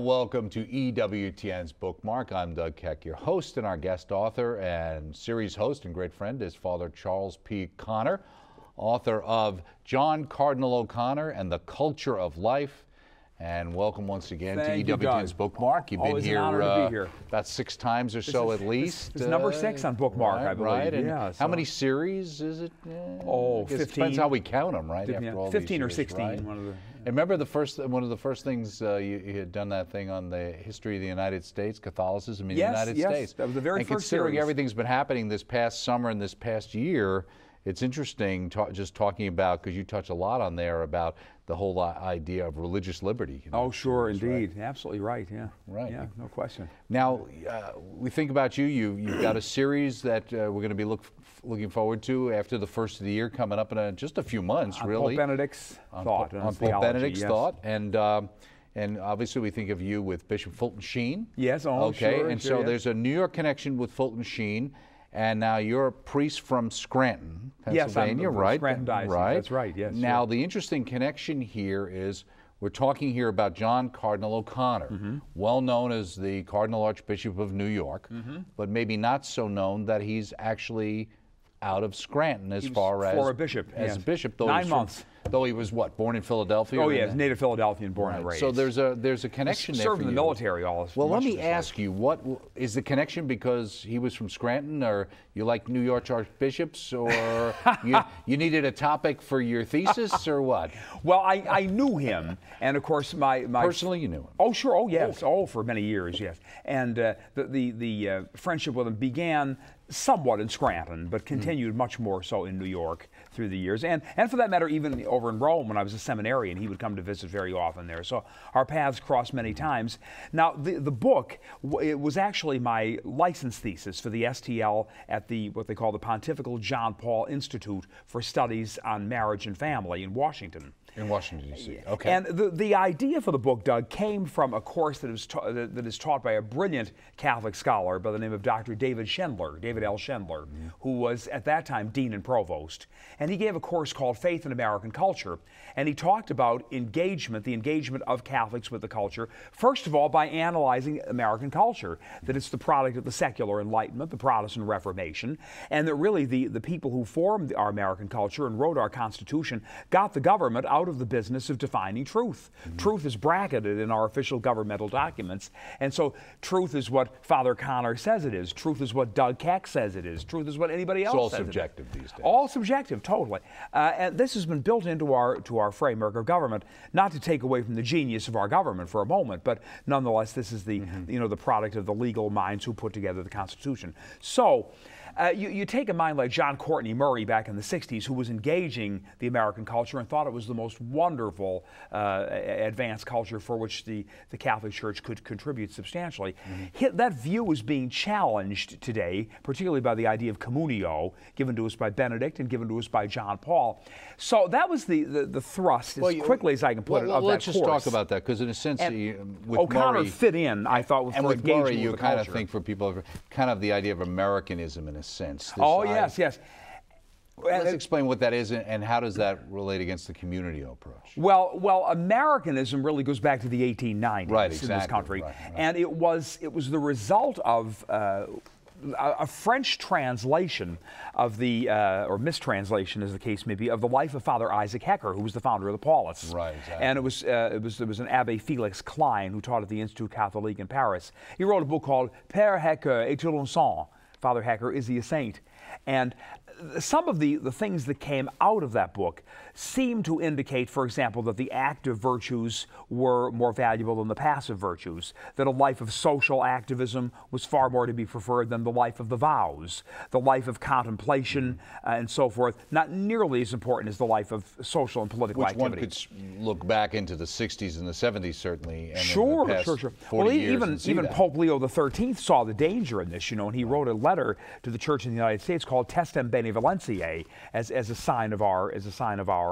welcome to EWTN's Bookmark. I'm Doug Keck, your host, and our guest author and series host and great friend is Father Charles P. Connor, author of John Cardinal O'Connor and the Culture of Life. And welcome once again to EWTN's Bookmark. You've been here, about 6 times or so at least. It's number 6 on Bookmark, I believe. Right. And yeah, how many series is it? 15. It depends how we count them, right? After all 15 these or years, 16. Right? And remember one of the first things you had done that thing on the history of the United States, Catholicism in the United States. That was the very first considering series. Everything's been happening this past summer and this past year, it's interesting just talking about, because you touch a lot on there about the whole idea of religious liberty. Oh, sure, indeed. Right? Absolutely right, yeah. Right. Yeah, no question. Now, we think about you've got a series that we're going to be looking forward to after the first of the year coming up in just a few months, really. Pope Benedict's thought. On Pope Benedict's thought. And obviously we think of you with Bishop Fulton Sheen. Yes, okay. Sure. And so there's a New York connection with Fulton Sheen. And now you're a priest from Scranton, Pennsylvania, yes, right? Scranton Diocese, right. That's right, yes. Now, the interesting connection here is we're talking here about John Cardinal O'Connor, well known as the Cardinal Archbishop of New York, but maybe not so known that he's actually out of Scranton as far as a bishop. As a bishop, though 9 months. Though he was what, born in Philadelphia? Oh yes, native Philadelphian, born and raised. So there's a connection there. Served in the military all his. Well, let me ask you, what is the connection? Because he was from Scranton, or you like New York archbishops, or you needed a topic for your thesis, or what? Well, I knew him, and of course my personally you knew him. Oh sure, oh yes, for many years, yes. And the friendship with him began somewhat in Scranton, but continued much more so in New York through the years, and for that matter, even over in Rome when I was a seminarian, he would come to visit very often there. So our paths crossed many times. Now, the book, it was actually my license thesis for the STL at what they call the Pontifical John Paul Institute for Studies on Marriage and Family in Washington. In Washington, D.C. Okay. And the idea for the book, Doug, came from a course that is taught by a brilliant Catholic scholar by the name of Dr. David L. Schendler, who was at that time Dean and Provost. And he gave a course called Faith in American Culture. And he talked about the engagement of Catholics with the culture, first of all by analyzing American culture, that it's the product of the secular Enlightenment, the Protestant Reformation, and that really the people who formed our American culture and wrote our Constitution got the government out of the business of defining truth. Truth is bracketed in our official governmental documents, and so truth is what Father Connor says it is. Truth is what Doug Keck says it is. Truth is what anybody else says it is. It's all subjective these days. All subjective, totally. And this has been built into our framework of government, not to take away from the genius of our government for a moment, but nonetheless, this is the the product of the legal minds who put together the Constitution. So. You take a mind like John Courtney Murray back in the 60s, who was engaging the American culture and thought it was the most wonderful advanced culture for which the Catholic Church could contribute substantially. That view is being challenged today, particularly by the idea of communio, given to us by Benedict and given to us by John Paul. So that was the thrust, as quickly as I can put it, of that Let's just course. talk about that, because in a sense, with O'Connor Murray, fit in, I thought, with with engagement Murray, you with the kind culture. of think for people, kind of the idea of Americanism in a sense. Yes. Let's explain what that is and how does that relate against the community approach? Well, Americanism really goes back to the 1890s in this country, and it was the result of a French translation of or mistranslation, as the case may be, of the life of Father Isaac Hecker, who was the founder of the Paulists. Right, exactly. And it was an Abbé Felix Klein who taught at the Institut Catholique in Paris. He wrote a book called Père Hecker est-il un saint? Father Hecker, is he a saint? And some of the things that came out of that book seem to indicate, for example, that the active virtues were more valuable than the passive virtues, that a life of social activism was far more to be preferred than the life of the vows, the life of contemplation and so forth, not nearly as important as the life of social and political activity. Which one could look back into the 60s and the 70s, certainly, and sure. the past 40 well, years even Pope Leo XIII saw the danger in this, and he wrote a letter to the Church in the United States called Testem Benevolentiae as a sign of our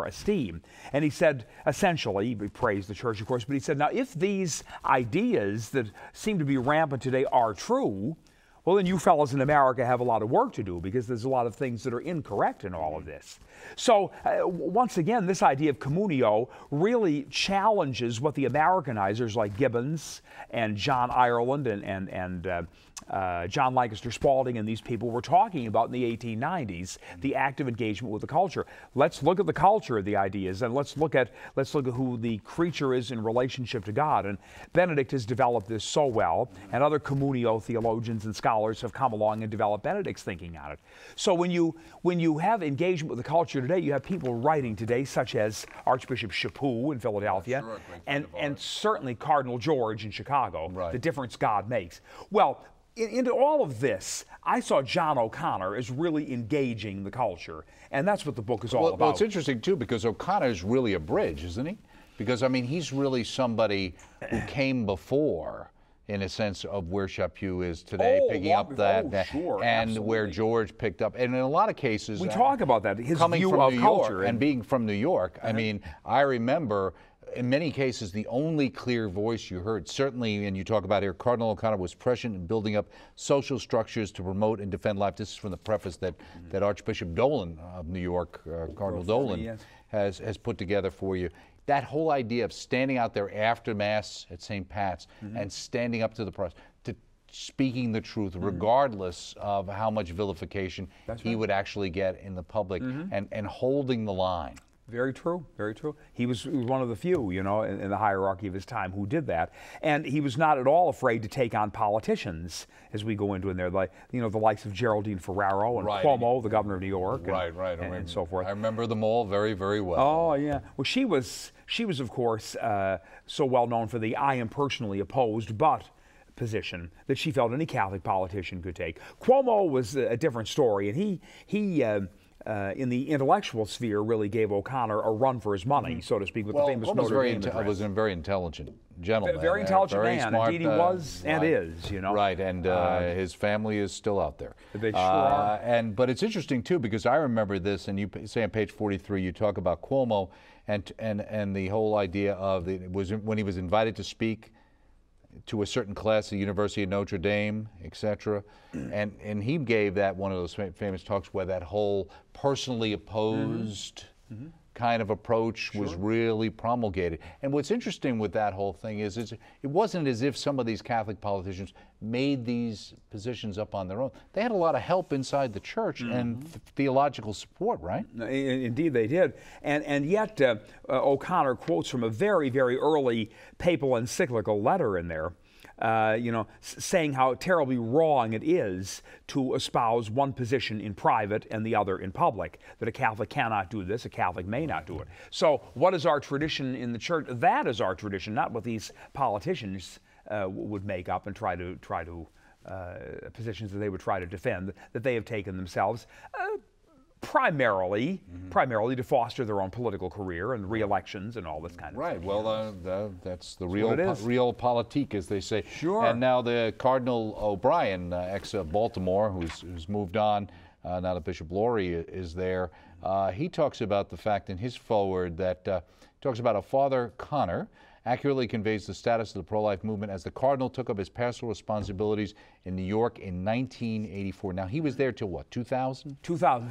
esteem. And he said, essentially, he praised the Church, of course, but he said, now if these ideas that seem to be rampant today are true, Well, then you fellows in America have a lot of work to do, because there's a lot of things that are incorrect in all of this. So once again, this idea of communio really challenges what the Americanizers like Gibbons and John Ireland and John Lancaster Spalding and these people were talking about in the 1890s, the active engagement with the culture. Let's look at the culture of the ideas, and let's look at who the creature is in relationship to God. And Benedict has developed this so well, and other communio theologians and scholars have come along and developed Benedict's thinking on it. So when you have engagement with the culture today, you have people writing today, such as Archbishop Chaput in Philadelphia, and certainly Cardinal George in Chicago, the difference God makes. Well, into all of this, I saw John O'Connor as really engaging the culture, and that's what the book is all about. Well, it's interesting, too, because O'Connor is really a bridge, isn't he? Because, I mean, he's really somebody who came before, in a sense, of where Chaput is today, picking up that, and where George picked up. And in a lot of cases, we talk about that, his coming view from of New culture. York, and being from New York, I mean, I remember, in many cases, the only clear voice you heard, certainly, and you talk about here, Cardinal O'Connor was prescient in building up social structures to promote and defend life. This is from the preface that Archbishop Dolan of New York, Cardinal Dolan, has put together for you. That whole idea of standing out there after Mass at St. Pat's and standing up to the press, to speaking the truth, regardless of how much vilification he would actually get in the public, and holding the line. Very true, very true. He was one of the few, you know, in the hierarchy of his time who did that. And he was not at all afraid to take on politicians, as we go into in there, like, you know, the likes of Geraldine Ferraro and Cuomo, the governor of New York, and so forth. I remember them all very, very well. Oh, yeah. Well, she was of course, so well known for the "I am personally opposed, but" position that she felt any Catholic politician could take. Cuomo was a different story, and he in the intellectual sphere, really gave O'Connor a run for his money, so to speak, with the famous Notre Dame address. Was a very intelligent gentleman. Very intelligent very man. Smart, indeed he was and is, you know. Right, and his family is still out there. They sure are. But it's interesting, too, because I remember this, and you say on page 43, you talk about Cuomo and the whole idea of when he was invited to speak to a certain class at the University of Notre Dame, etc. And he gave that one of those famous talks where that whole personally opposed kind of approach was really promulgated. And what's interesting with that whole thing is it wasn't as if some of these Catholic politicians made these positions up on their own. They had a lot of help inside the church and theological support, right? Indeed they did. And yet O'Connor quotes from a very, very early papal encyclical letter in there, you know, saying how terribly wrong it is to espouse one position in private and the other in public, that a Catholic cannot do this, a Catholic may not do it. So what is our tradition in the church? That is our tradition, not what these politicians would make up and try to positions that they would try to defend, that they have taken themselves. Primarily to foster their own political career and re-elections and all this kind of thing. Right. Well, that's the real politique, as they say. Sure. And now the Cardinal O'Brien, ex-Baltimore, who's moved on, now that Bishop Laurie is there, he talks about the fact in his foreword that talks about how Father Connor accurately conveys the status of the pro-life movement as the Cardinal took up his pastoral responsibilities in New York in 1984. Now, he was there till what, 2000?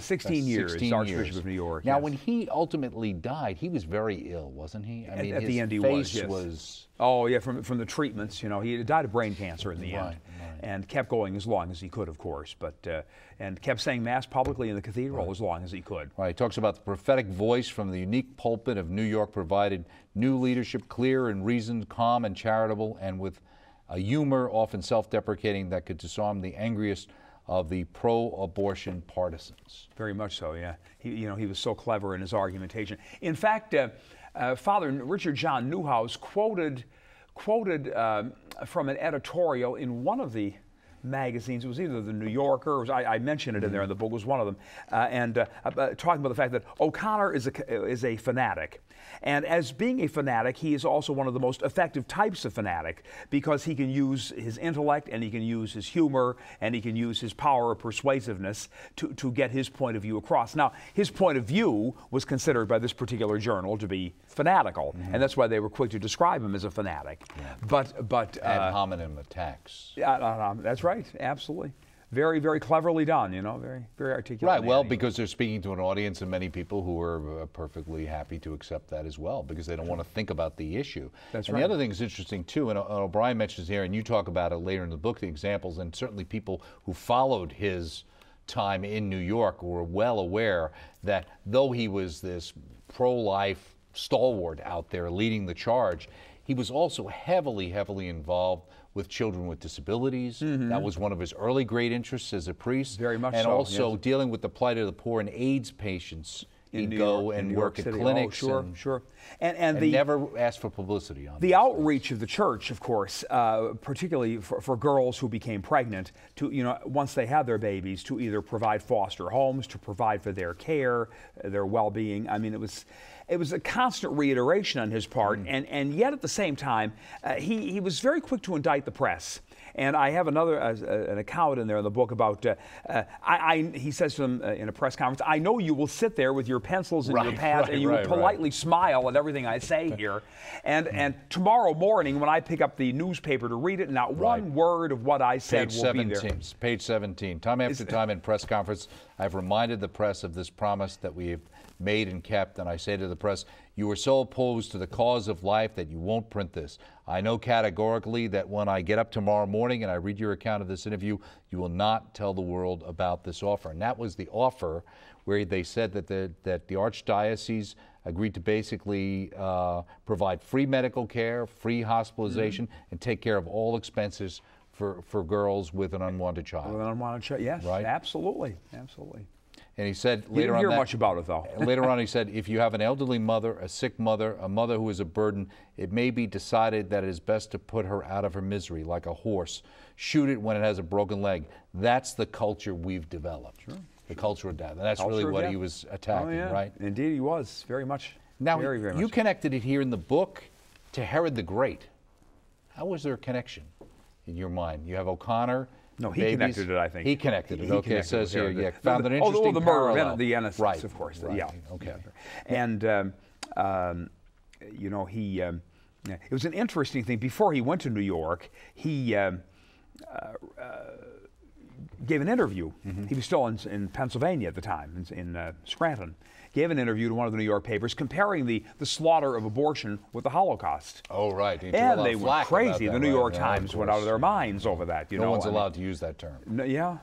16 years, Archbishop of New York. Now, when he ultimately died, he was very ill, wasn't he? I mean, at the end he was. Oh, yeah, from the treatments, you know. He died of brain cancer in the end. And kept going as long as he could, of course, but and kept saying Mass publicly in the cathedral as long as he could. Right. He talks about the prophetic voice from the unique pulpit of New York provided new leadership, clear and reasoned, calm and charitable, and with a humor often self-deprecating that could disarm the angriest of the pro-abortion partisans. Very much so, yeah. He was so clever in his argumentation. In fact, Father Richard John Newhouse quoted from an editorial in one of the magazines. It was either the New Yorker, or I mentioned it in there in the book, it was one of them, talking about the fact that O'Connor is a fanatic. And as being a fanatic, he is also one of the most effective types of fanatic, because he can use his intellect, and he can use his humor, and he can use his power of persuasiveness to get his point of view across. Now, his point of view was considered by this particular journal to be fanatical, and that's why they were quick to describe him as a fanatic. But ad hominem attacks. That's right. right. Absolutely. Very, very cleverly done, you know, very, very articulate. Right, well, because they're speaking to an audience and many people who are perfectly happy to accept that as well, because they don't want to think about the issue. That's and right. the other thing is interesting, too, and O'Brien mentions here, and you talk about it later in the book, the examples, and certainly people who followed his time in New York were well aware that though he was this pro-life stalwart out there leading the charge, he was also heavily, heavily involved with children with disabilities. That was one of his early great interests as a priest. Very much and so, also yes. dealing with the plight of the poor and AIDS patients. He'd New go York, in and New work York at City. clinics. Oh, sure, and, sure. And and the never asked for publicity on the these outreach things. of the church, of course, particularly for girls who became pregnant, to, you know, once they had their babies, to either provide foster homes, to provide for their care, their well-being. I mean, it was a constant reiteration on his part, and yet at the same time, he was very quick to indict the press. And I have another an account in there in the book about he says to them in a press conference, "I know you will sit there with your pencils and your pads, and you will politely smile at everything I say here. And tomorrow morning, when I pick up the newspaper to read it, not one word of what I said will be there." Page 17. Time after time in press conference, I've reminded the press of this promise that we have made and kept, and I say to the press, you are so opposed to the cause of life that you won't print this. I know categorically that when I get up tomorrow morning and I read your account of this interview, you will not tell the world about this offer. And that was the offer where they said that the Archdiocese agreed to basically provide free medical care, free hospitalization, and take care of all expenses for girls with an unwanted child. With an unwanted child, yes, right? Absolutely, absolutely. And he said You later didn't on hear that, much about it, though. later on he said, if you have an elderly mother, a sick mother, a mother who is a burden, it may be decided that it is best to put her out of her misery like a horse. Shoot it when it has a broken leg. That's the culture we've developed. Sure. The culture of death. And that's really what he was attacking, right? Indeed, he was, very much. Now, very, very you much. connected it here in the book to Herod the Great. How was there a connection in your mind? You have O'Connor. No, he connected it, I think. He connected it. He Okay, it says here, connected it. found an interesting the murder parallel. of the innocents, right. of course. Right. Yeah. Okay. And, you know, it was an interesting thing. Before he went to New York, he gave an interview. He was still in Pennsylvania at the time, in Scranton. Gave an interview to one of the New York papers comparing the slaughter of abortion with the Holocaust. Oh, right. And they were crazy. The New York Times went out of their minds over that. No one's allowed to use that term. No, yeah.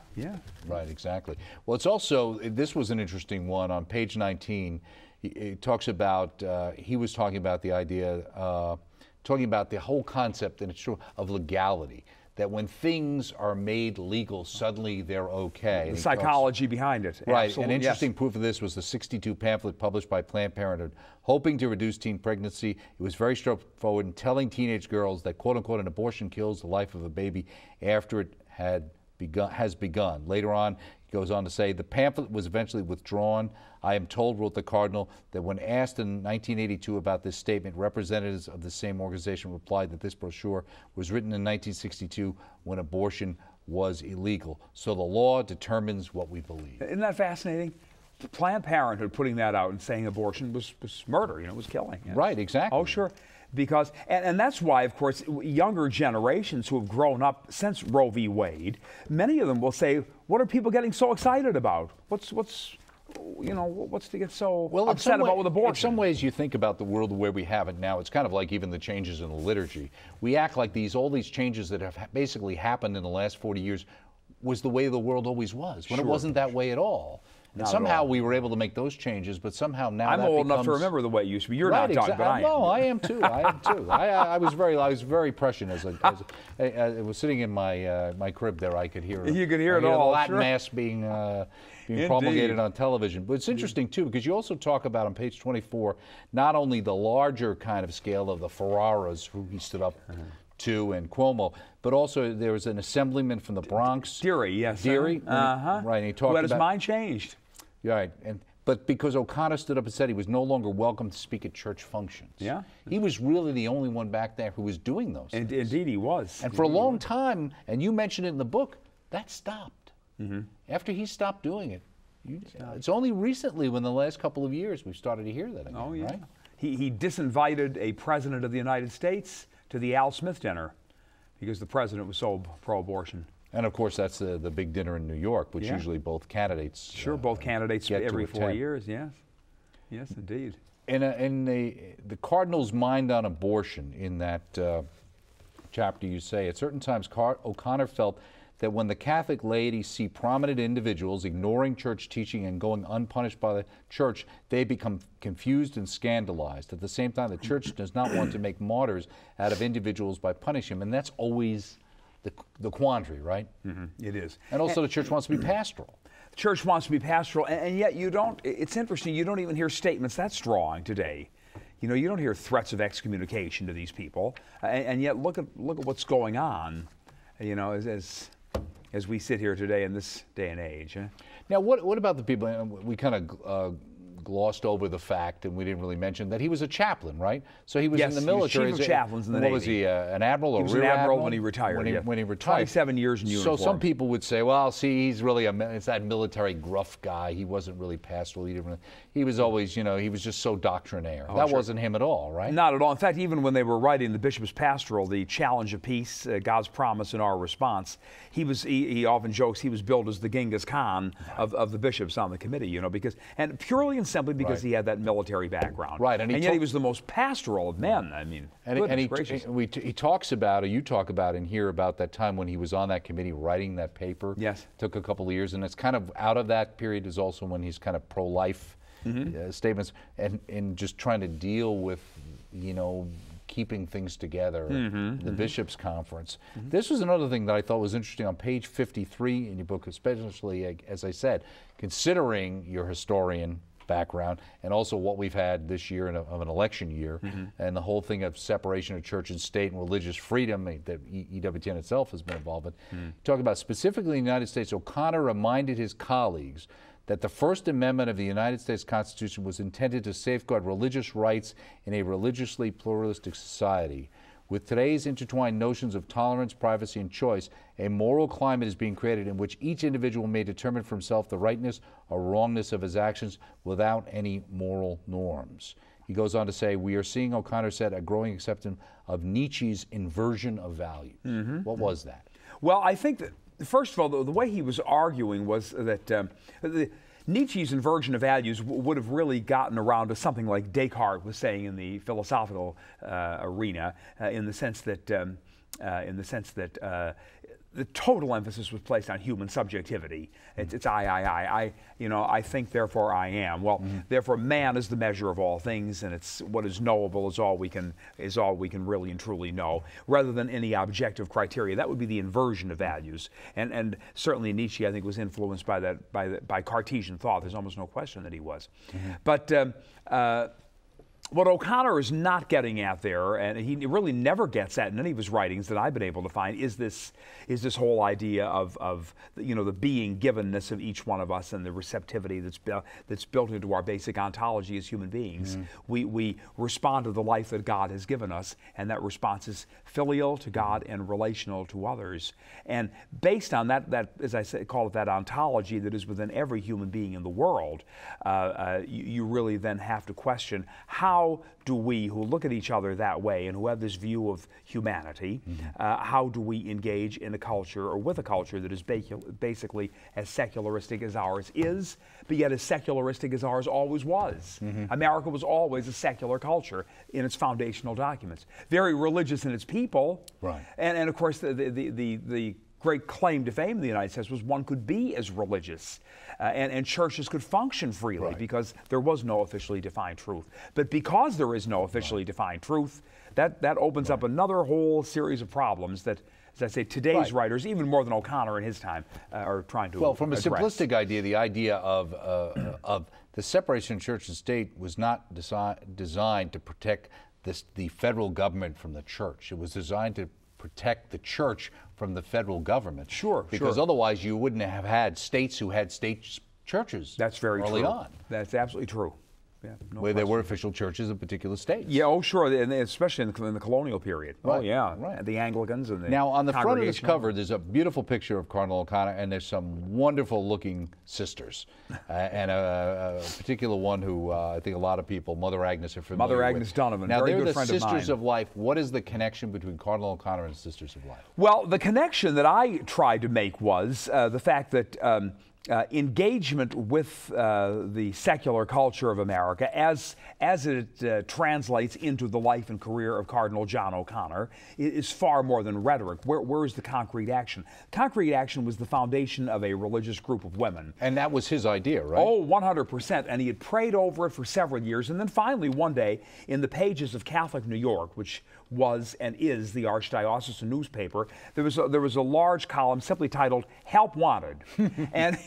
Right, exactly. Well, it's also, this was an interesting one. On page 19, it talks about, he was talking about the idea, talking about the whole concept, and it's true, of legality. That when things are made legal, suddenly they're okay. The psychology behind it. Right. Absolutely, An interesting proof of this was the 62 pamphlet published by Planned Parenthood, hoping to reduce teen pregnancy. It was very straightforward in telling teenage girls that, quote unquote, an abortion kills the life of a baby after it has begun. Later on, he goes on to say, the pamphlet was eventually withdrawn. I am told, wrote the Cardinal, that when asked in 1982 about this statement, representatives of the same organization replied that this brochure was written in 1962 when abortion was illegal. So the law determines what we believe. Isn't that fascinating? Planned Parenthood putting that out and saying abortion was murder, you know, was killing. Yeah. Right, exactly. Oh, sure. Because, and that's why, of course, younger generations who have grown up since Roe v. Wade, many of them will say, what are people getting so excited about? What's to get so upset about with abortion? In some ways, you think about the world where we have it now, it's kind of like even the changes in the liturgy. We act like all these changes that have basically happened in the last 40 years was the way the world always was, when it wasn't that way at all. And somehow we were able to make those changes, but somehow now I'm old enough to remember the way it used to be. You're not, Doug, but I am. No, I am too. I am too. I was very prescient as I was sitting in my crib there. I could hear it. You could hear it all. The Latin Mass being promulgated on television. But it's interesting too, because you also talk about on page 24 not only the larger kind of scale of the Ferraras, who he stood up to, and Cuomo, but also there was an assemblyman from the Bronx. Deary, yes. Deary, right? And he talked who had about his mind changed. Right, but because O'Connor stood up and said he was no longer welcome to speak at church functions. Yeah. He was really the only one back there who was doing those things. Indeed he was. And for a long time, and you mentioned it in the book, that stopped. After he stopped doing it, it's only recently, within the last couple of years, we've started to hear that again. Oh, yeah. Right? He disinvited a president of the United States to the Al Smith dinner because the president was so pro-abortion. And of course, that's the big dinner in New York, which Yeah. usually both candidates Both candidates get to every 4 attend. years. Yes, yes, indeed. In the Cardinal's mind on abortion, in that chapter, you say, at certain times, O'Connor felt that when the Catholic laity see prominent individuals ignoring church teaching and going unpunished by the church, they become confused and scandalized. At the same time, the church does not want to make martyrs out of individuals by punishing them, and that's always the quandary, right? It is. And also the church wants to be pastoral. The church wants to be pastoral, and yet you don't, it's interesting, you don't even hear statements that strong today. You know, you don't hear threats of excommunication to these people, and yet look at what's going on, you know, as we sit here today in this day and age. Huh? Now, what about the people, and we kind of glossed over the fact, and we didn't really mention that he was a chaplain, right? So he was in the military. He was chief of chaplains in the Navy. What was he, an admiral or he was rear an admiral admiral? when he retired. When he retired. 27 years in uniform. So some people would say, well, see, he's really it's that military gruff guy. He wasn't really pastoral. He was always, you know, he was just so doctrinaire. That wasn't him at all, right? Not at all. In fact, even when they were writing the Bishop's Pastoral, the challenge of peace, God's promise and our response, he often jokes he was billed as the Genghis Khan of the bishops on the committee, you know, and purely and simply because he had that military background. Right, and yet he was the most pastoral of men. I mean, he talks about, or you talk about and hear about that time when he was on that committee writing that paper. Yes. Took a couple of years, and it's kind of out of that period is also when he's kind of pro-life statements and just trying to deal with, you know, keeping things together, the Bishops' Conference. This was another thing that I thought was interesting on page 53 in your book, especially, as I said, considering your historian background and also what we've had this year of an election year and the whole thing of separation of church and state and religious freedom that EWTN itself has been involved in. Talking about specifically in the United States, O'Connor reminded his colleagues that the First Amendment of the United States Constitution was intended to safeguard religious rights in a religiously pluralistic society. With today's intertwined notions of tolerance, privacy, and choice, a moral climate is being created in which each individual may determine for himself the rightness or wrongness of his actions without any moral norms. He goes on to say, we are seeing, O'Connor said, a growing acceptance of Nietzsche's inversion of values. What was that? Well, I think that, first of all, the way he was arguing was that Nietzsche's inversion of values would have really gotten around to something like Descartes was saying in the philosophical arena, in the sense that the total emphasis was placed on human subjectivity. It's I, you know, I think, therefore I am. Well, therefore man is the measure of all things, and it's what is knowable is all we can really and truly know, rather than any objective criteria. That would be the inversion of values. And certainly Nietzsche, I think, was influenced by that by Cartesian thought. There's almost no question that he was. But what O'Connor is not getting at there, and he really never gets at in any of his writings that I've been able to find, is this whole idea of you know, the being givenness of each one of us and the receptivity that's built into our basic ontology as human beings. We respond to the life that God has given us, and that response is filial to God and relational to others. And based on that as I say, call it that ontology that is within every human being in the world, you really then have to question, how do we, who look at each other that way and who have this view of humanity, how do we engage in a culture or with a culture that is basically as secularistic as ours is, but yet as secularistic as ours always was? America was always a secular culture in its foundational documents, very religious in its people, and of course the great claim to fame in the United States was one could be as religious, and churches could function freely because there was no officially defined truth. But because there is no officially defined truth, that opens up another whole series of problems that, as I say, today's writers, even more than O'Connor in his time, are trying to from address. A simplistic idea, the idea of the separation of church and state was not designed to protect the federal government from the church. It was designed to protect the church from the federal government. Because otherwise you wouldn't have had states who had state churches. That's very early true. on. That's absolutely true. No where there question. were official churches of particular states. Yeah, oh sure, and especially in the colonial period. Right, Oh yeah, right. The Anglicans and the Now, on the front of this Congregational. cover, there's a beautiful picture of Cardinal O'Connor, and there's some wonderful-looking sisters, and a particular one who I think a lot of people, Mother Agnes, are familiar with. Mother Agnes Donovan, Now, very they're good the friend of Sisters mine. of Life. What is the connection between Cardinal O'Connor and Sisters of Life? Well, the connection that I tried to make was the fact that engagement with the secular culture of America, as it translates into the life and career of Cardinal John O'Connor, is far more than rhetoric. Where is the concrete action? Concrete action was the foundation of a religious group of women. And that was his idea, right? Oh, 100%. And he had prayed over it for several years. And then finally, one day, in the pages of Catholic New York, which was and is the Archdiocesan newspaper, there was a large column simply titled "Help Wanted," and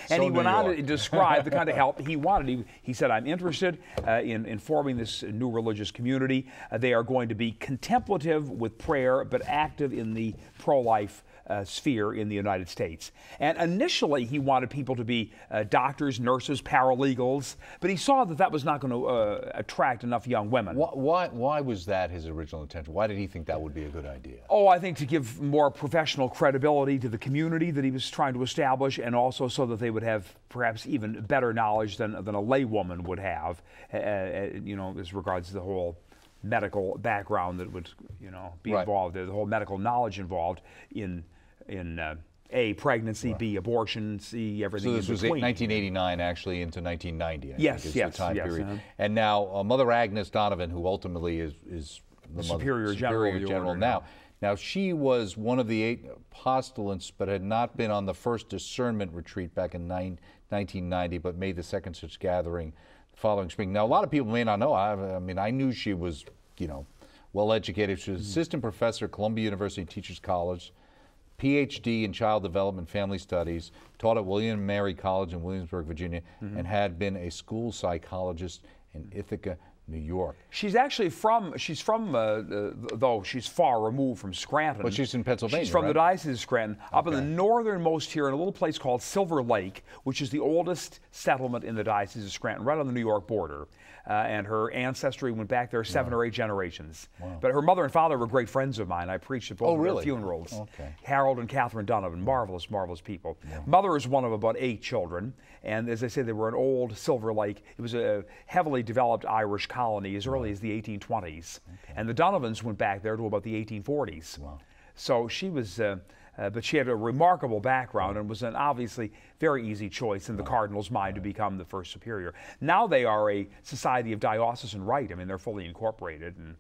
he went on to describe the kind of help he wanted. He said, "I'm interested in forming this new religious community. They are going to be contemplative with prayer, but active in the pro-life sphere in the United States." And initially, he wanted people to be doctors, nurses, paralegals, but he saw that that was not going to attract enough young women. Why was that his original intention? Why did he think that would be a good idea? Oh, I think to give more professional credibility to the community that he was trying to establish, and also so that they would have perhaps even better knowledge than a laywoman would have, as regards to the whole medical background that would, be involved there, the whole medical knowledge involved in A, pregnancy, B, abortion, C, everything in between. So this was 1989, actually, into 1990, I yes, think is yes, the time yes, period. And now Mother Agnes Donovan, who ultimately is the Superior General of the General order now. Now, she was one of the 8 postulants, but had not been on the first discernment retreat back in 1990, but made the second such gathering the following spring. Now, a lot of people may not know. I mean, I knew she was, well educated. She was assistant professor at Columbia University Teachers College, PhD in Child Development Family Studies, taught at William and Mary College in Williamsburg, Virginia, and had been a school psychologist in Ithaca, New York. She's actually though she's far removed from Scranton. But she's in Pennsylvania, She's from right? the Diocese of Scranton, up in the northernmost here in a little place called Silver Lake, which is the oldest settlement in the Diocese of Scranton, right on the New York border. And her ancestry went back there 7 or 8 generations. Wow. But her mother and father were great friends of mine. I preached at both of their funerals. Okay. Harold and Catherine Donovan, marvelous, marvelous people. Yeah. Mother is one of about 8 children. And as I say, they were an old Silver Lake. It was a heavily developed Irish colony as early as the 1820s. Okay. And the Donovans went back there to about the 1840s. Wow. So she was, but she had a remarkable background and was an obviously very easy choice in the Cardinal's mind to become the first superior. Now they are a society of diocesan right. I mean, they're fully incorporated. And,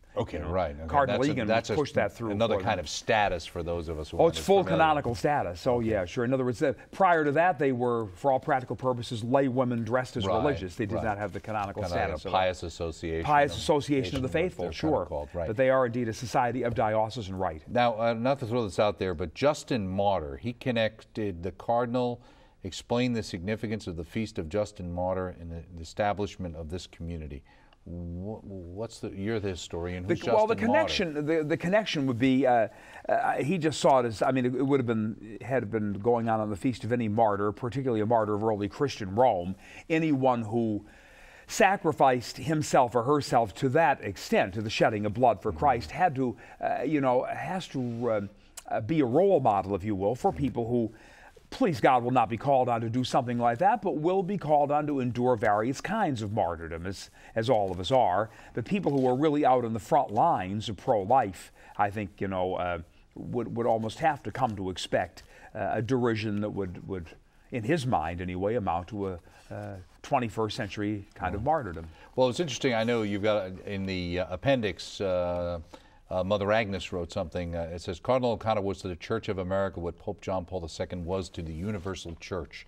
right. Okay. Cardinal Egan pushed that through. Another kind of status for those of us who it's full canonical status. Oh, yeah, sure. In other words, prior to that, they were, for all practical purposes, lay women dressed as religious. They did not have the canonical status. Pious association. Pious association of the faithful, sure. But they are indeed a society of diocesan right. Now, not to throw this out there, but Justin Martyr, he connected the Cardinal, explained the significance of the Feast of Justin Martyr in the establishment of this community. You're the historian. Who's Justin the connection, Martyr? The connection would be, he just saw it as, I mean, it would have been, had been going on the feast of any martyr, particularly a martyr of early Christian Rome, anyone who sacrificed himself or herself to that extent, to the shedding of blood for Christ, had to, has to be a role model, if you will, for people who, please God, will not be called on to do something like that, but will be called on to endure various kinds of martyrdom, as all of us are. But people who are really out on the front lines of pro-life, I think, would almost have to come to expect a derision that would, in his mind anyway, amount to a 21st century kind of martyrdom. Well, it's interesting. I know you've got in the appendix, Mother Agnes wrote something. It says, Cardinal O'Connor was to the Church of America what Pope John Paul II was to the Universal Church.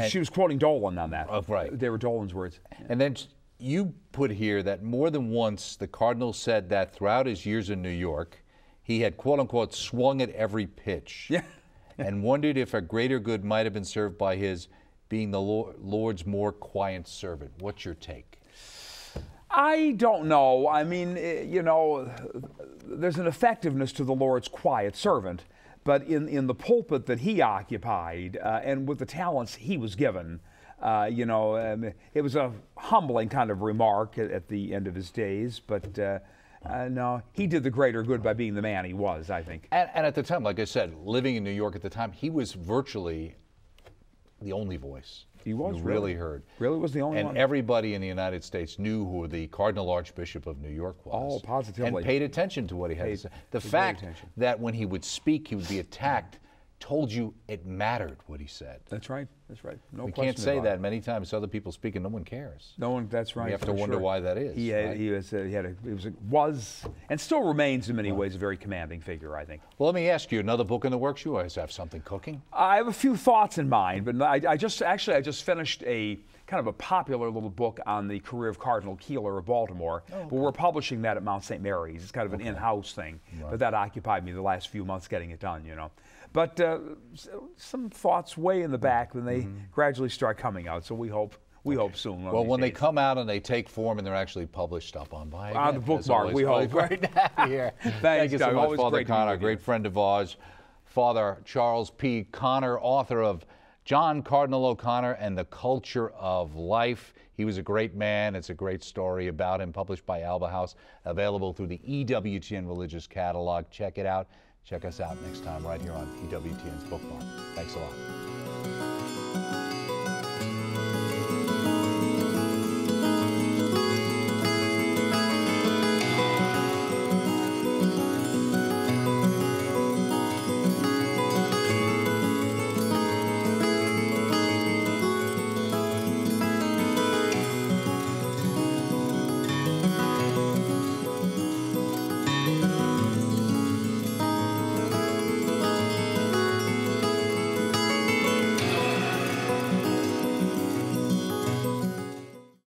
She was quoting Dolan on that. Right. They were Dolan's words. And then you put here that more than once the Cardinal said that throughout his years in New York, he had, quote unquote, swung at every pitch. Yeah. And wondered if a greater good might have been served by his being the Lord's more quiet servant. What's your take? I don't know. I mean, there's an effectiveness to the Lord's quiet servant, but in the pulpit that he occupied and with the talents he was given, It was a humbling kind of remark at the end of his days, but no, he did the greater good by being the man he was, I think. And at the time, like I said, living in New York at the time, he was virtually the only voice. He was really heard. Really was the only one. And everybody in the United States knew who the Cardinal Archbishop of New York was. Oh, positively. And paid attention to what he had to say. The fact that when he would speak, he would be attacked, told you it mattered what he said. That's right. That's right. No we question can't say about that it. many times. Other people speak and no one cares. No one. That's right. You have to wonder why that is. He was and still remains in many ways a very commanding figure, I think. Well, let me ask you, another book in the works? You always have something cooking? I have a few thoughts in mind, but I just finished a kind of a popular little book on the career of Cardinal Keeler of Baltimore. Oh, okay. But we're publishing that at Mount St. Mary's. It's kind of an in-house thing, but that occupied me the last few months getting it done, But some thoughts way in the back when they gradually start coming out. So we hope soon. Well, when they come out and they take form and they're actually published up on by the Bookmark, we hope. Great to have you here. Thank you so much, always Father Connor, a great friend of ours. Father Charles P. Connor, author of John Cardinal O'Connor and the Culture of Life. He was a great man. It's a great story about him, published by Alba House, available through the EWTN Religious Catalog. Check it out. Check us out next time right here on EWTN's Bookmark. Thanks a lot.